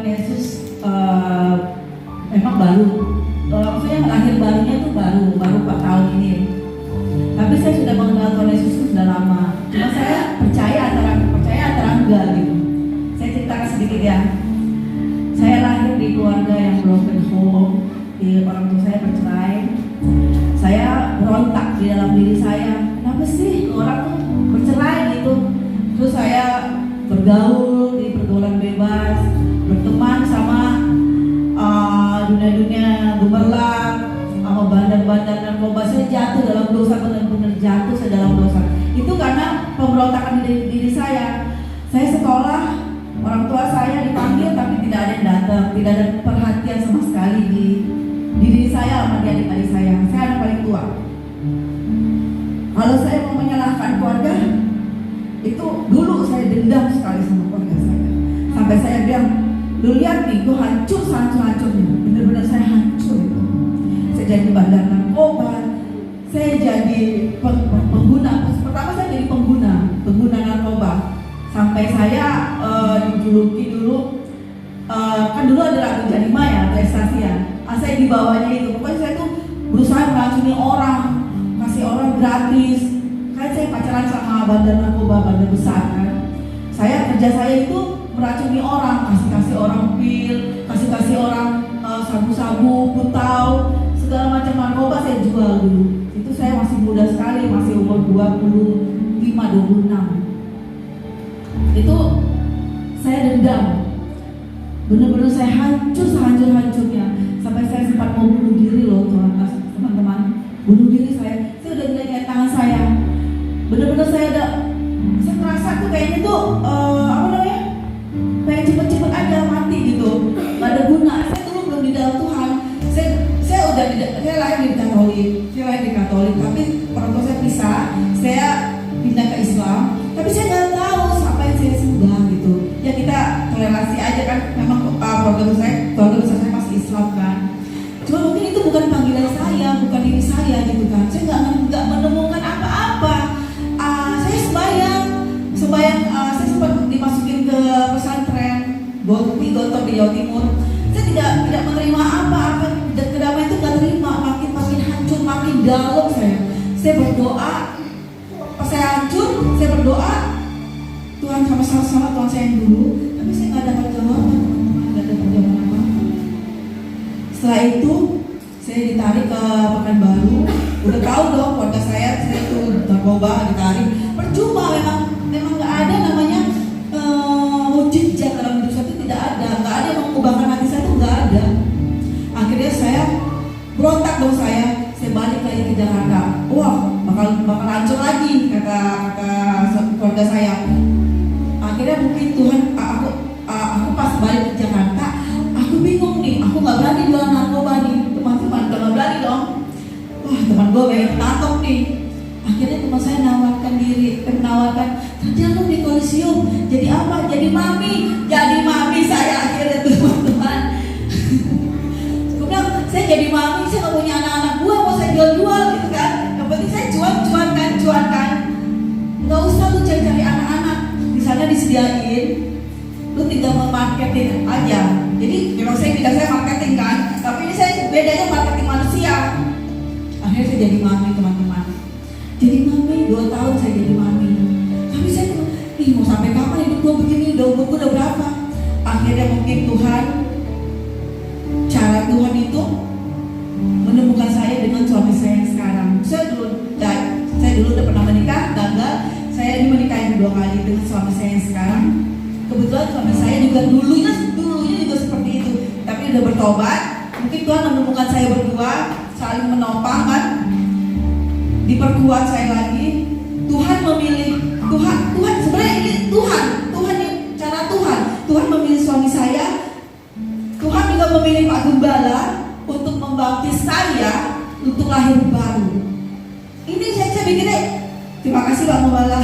Tuhan Yesus memang baru. Maksudnya lahir barunya tuh baru 4 tahun ini. Tapi saya sudah mengenal Tuhan Yesus itu sudah lama. Cuma saya percaya antara enggak gitu. Saya ceritakan sedikit ya. Saya lahir di keluarga yang broken home, di orang tua saya bercerai. Saya berontak di dalam diri saya. Kenapa sih orang tuh bercerai gitu? Terus saya bergaul di pergaulan bebas, berteman sama dunia-dunia gemerlap, sama bandar-bandar narkoba. Saya jatuh dalam dosa, benar-benar jatuh saya dalam dosa. Itu karena pemberontakan di diri saya. Saya sekolah, orang tua saya dipanggil tapi tidak ada yang datang, tidak ada perhatian sama sekali di diri saya sama di adik-adik saya. Saya anak paling tua. Kalau saya mau menyalahkan keluarga, itu dulu saya dendam sekali sama keluarga saya. Sampai saya bilang, lu lihat nih, gue hancur sehancur-hancurnya. Bener-bener saya hancur itu. Saya jadi bandar narkoba, saya jadi pengguna. Pertama saya jadi pengguna narkoba. Sampai saya dijuluki dulu, kan dulu ada lagu Janima ya, prestasi ya. Saya di bawahnya itu. Pokoknya saya tuh berusaha meracuni orang, kasih orang gratis. Kan saya pacaran sama bandar narkoba, bandar besar kan. Kerja saya itu meracuni orang, kasih orang pil, kasih orang sabu-sabu, putau, segala macam narkoba saya jual dulu. Itu saya masih muda sekali, masih umur 25-26. Itu saya dendam, benar-benar saya hancur sehancur-hancurnya. Sampai saya sempat mau bunuh diri loh teman-teman. Bunuh diri saya udah ngeliat tangan saya. Benar-benar saya merasa tuh kayaknya tuh pengen cepet-cepet aja mati gitu, gak ada guna. Saya dulu belum di dalam Tuhan. Saya lahir di Katolik, tapi orang tua saya pisah. Saya pindah ke Islam, tapi saya nggak tahu siapa yang saya sembah gitu. Ya kita toleransi aja kan. Memang keluarga besar saya masih Islam kan. Cuma mungkin itu bukan panggilan saya, bukan diri saya gitu kan. Saya nggak menemukan apa-apa. Saya sembahyang, saya sempat dimasukin ke pesantren di Gontor di Jawa Timur. Saya tidak menerima apa-apa. Kedamaian itu nggak terima, makin hancur, makin dalam saya. Saya berdoa, pas saya hancur, saya berdoa, Tuhan sama-sama Tuhan saya yang dulu, tapi saya nggak dapat jawaban, nggak dapat jawaban apa. Setelah itu saya ditarik ke Pekanbaru. Udah tahu dong keluarga saya itu narkoba, ditarik. Percuma, memang nggak ada namanya mujizat dalam hidup saya itu, tidak ada yang mengubahkan hati saya itu, nggak ada. Akhirnya saya berontak dong, saya balik lagi ke Jakarta. Wah, bakal hancur lagi kata keluarga saya. Akhirnya mungkin Tuhan, aku pas balik ke Jakarta, aku bingung nih, aku nggak berani jual narkoba nih. Teman-teman udah nggak berani dong. Wah, teman gue banyak tatok nih. Akhirnya teman saya menawarkan kerja dong di Kolosium. Jadi apa? Jadi mami saya akhirnya teman-teman. Gue bilang, saya jadi mami, saya nggak punya anak-anak gue, mau saya jual gitu kan. Yang penting saya cuan kan. Nggak usah lu cari anak-anak, di sana disediain, lu tinggal memarketing aja. Jadi memang saya marketing kan, tapi ini saya bedanya marketing manusia. Akhirnya saya jadi mami teman-teman. Jadi mami, 2 tahun saya jadi mami. Tapi saya mau sampai kapan hidup gue begini, umur gue udah berapa. Akhirnya mungkin cara Tuhan itu menemukan saya dengan suami saya yang sekarang. Saya dulu udah pernah menikah, gagal. Saya ini menikahi 2 kali dengan suami saya yang sekarang. Kebetulan suami saya juga dulunya juga seperti itu, tapi udah bertobat. Mungkin Tuhan menemukan saya berdua, saling menopang kan, diperkuat saya lagi. Tuhan memilih, Tuhan sebenarnya ini Tuhan yang cara Tuhan memilih suami saya. Tuhan juga memilih Pak Gembala untuk membaptis saya untuk lahir baru. Ini saya pikirnya, terima kasih Pak Gembala.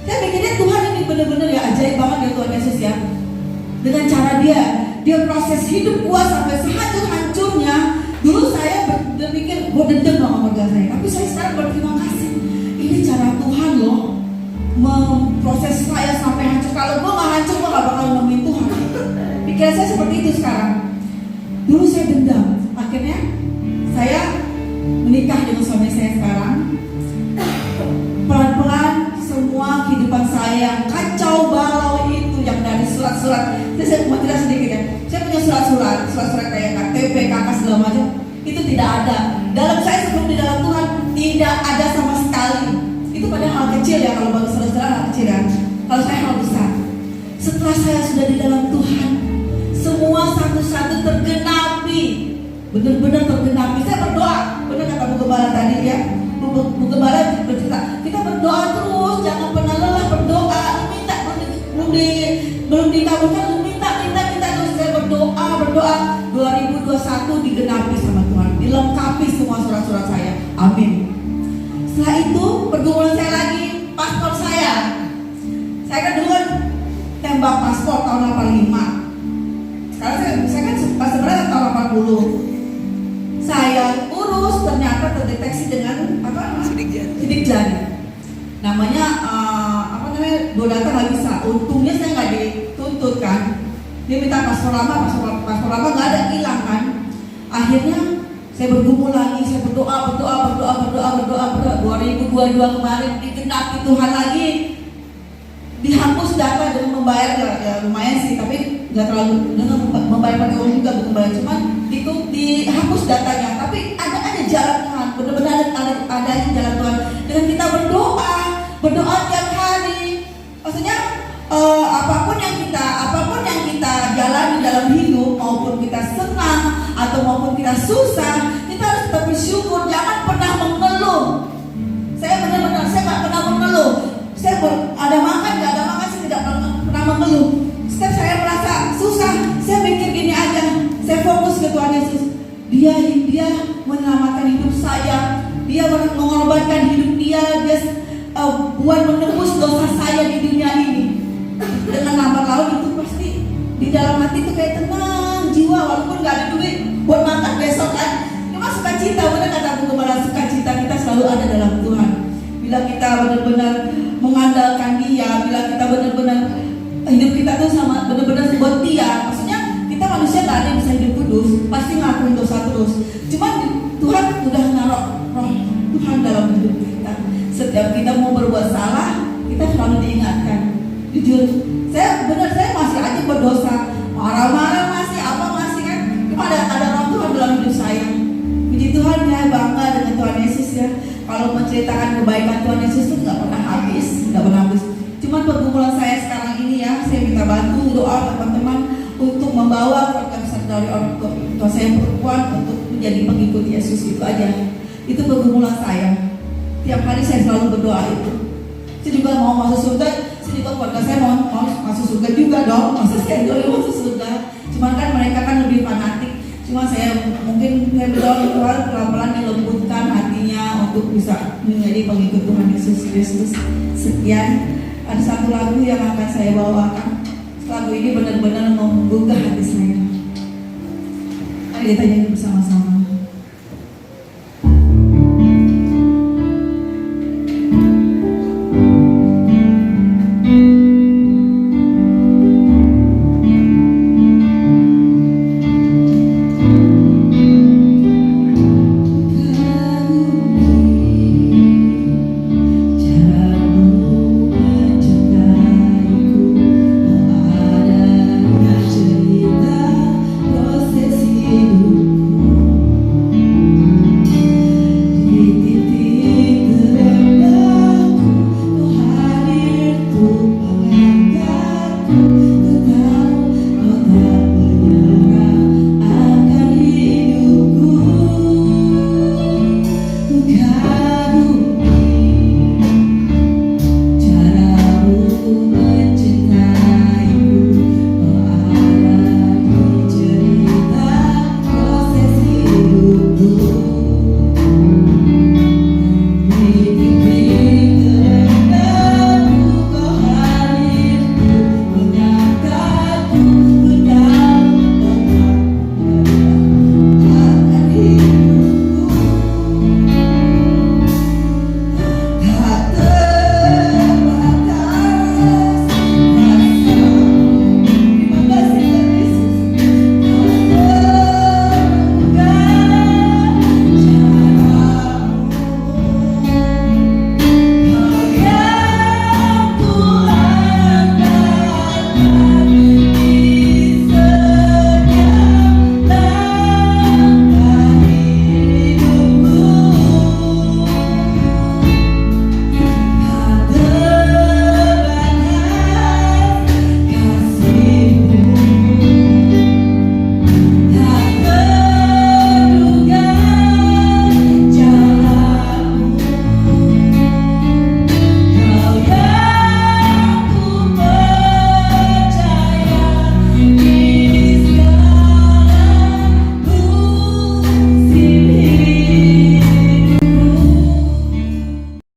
Saya pikirnya Tuhan ini benar-benar ya ajaib banget ya Tuhan Yesus ya. Dengan cara dia proses hidup gua sampai sehancur-hancurnya. Dulu saya berpikir gua dendam sama keluarga saya, tapi saya sekarang berterima kasih. Ini cara Tuhan loh memproses saya sampai hancur. Kalau gua nggak hancur, gua nggak bakal nemuin Tuhan. Pikiran saya seperti itu sekarang. Dulu saya dendam. Akhirnya saya menikah dengan suami saya sekarang. Pelan-pelan semua kehidupan saya yang kacau balau itu, yang dari surat-surat, saya mau jelas sedikit ya. Saya punya surat-surat kayak KTP, KK segala macam, itu tidak ada. Dalam saya sebelum di dalam Tuhan tidak ada sama sekali. Itu pada hal kecil ya, kalau bagi saudara hal kecil ya. Kalau saya hal besar. Setelah saya sudah di dalam Tuhan, semua satu-satu tergenapi, benar-benar tergenapi. Saya berdoa, benar kata Bu Gembala tadi ya. Bu Gembala bercerita, kita berdoa terus, jangan pernah lelah berdoa. Minta belum dikabulkan, minta terus. Saya berdoa 2021 digenapi sama Tuhan, dilengkapi semua surat-surat saya. Amin. Setelah itu pergumulan saya lagi, paspor saya kan dulu kan tembak paspor tahun 85. Sekarang saya kan sebenarnya tahun 80. Saya urus, ternyata terdeteksi dengan sidik jari. Namanya biodata nggak bisa. Untungnya saya nggak dituntut kan. Dia minta paspor lama nggak ada, hilang kan. Akhirnya saya bergumul lagi, saya berdoa 2022 kemarin digenapi Tuhan lagi. Dihapus data dengan membayar ya lumayan sih, tapi nggak terlalu dengan membayar pakai uang juga, bukan bayar, cuman itu dihapus datanya. Tapi ada aja jalan Tuhan, benar-benar ada jalan Tuhan dengan kita berdoa tiap hari. Maksudnya apapun yang kita jalani dalam hidup, maupun kita senang atau maupun kita susah, kita harus tetap bersyukur, jangan pernah mengeluh. Saya benar-benar saya nggak pernah mengeluh. Saya ada makan, nggak ada makan, saya tidak pernah mengeluh. Setiap saya merasa susah, saya mikir gini aja, saya fokus ke Tuhan Yesus. Dia menyelamatkan hidup saya, Dia mengorbankan hidup dia buat menebus dosa saya di dunia ini. Dengan lambat laun itu pasti di dalam hati itu kayak tenang jiwa, walaupun nggak ada duit buat makan besok kan. Cuma sukacita, benar kata Bu Gembala, sukacita kita selalu ada dalam Tuhan. Bila kita benar-benar mengandalkan Dia, bila kita benar-benar hidup kita tuh sama benar-benar buat Dia. Maksudnya kita manusia nggak ada yang bisa hidup kudus, pasti ngakuin dosa terus. Cuman Tuhan udah naruh roh Tuhan dalam hidup kita. Setiap kita mau berbuat salah, kita selalu diingatkan. Jujur, saya masih aja berdosa, marah-marah masih kan. Cuma ada roh Tuhan dalam hidup saya. Puji Tuhan ya, bangga dengan Tuhan Yesus ya. Kalau menceritakan kebaikan Tuhan Yesus itu nggak pernah habis. Cuman pergumulan saya sekarang ini ya, saya minta bantu doa teman-teman untuk membawa keluarga besar dari orang tua saya perempuan untuk menjadi pengikut Yesus, itu aja. Itu pergumulan saya. Tiap hari saya selalu berdoa itu. Saya juga mau masuk surga, saya juga keluarga saya mau masuk surga juga dong. Masa saya dulu masuk surga. Cuman kan mereka kan lebih fanatik. Cuma saya berdoa Tuhan pelan-pelan dilembutkan hatinya untuk bisa menjadi pengikut Tuhan Yesus Kristus. Sekian, ada satu lagu yang akan saya bawakan. Lagu ini benar-benar menggugah hati saya. Mari kita nyanyi.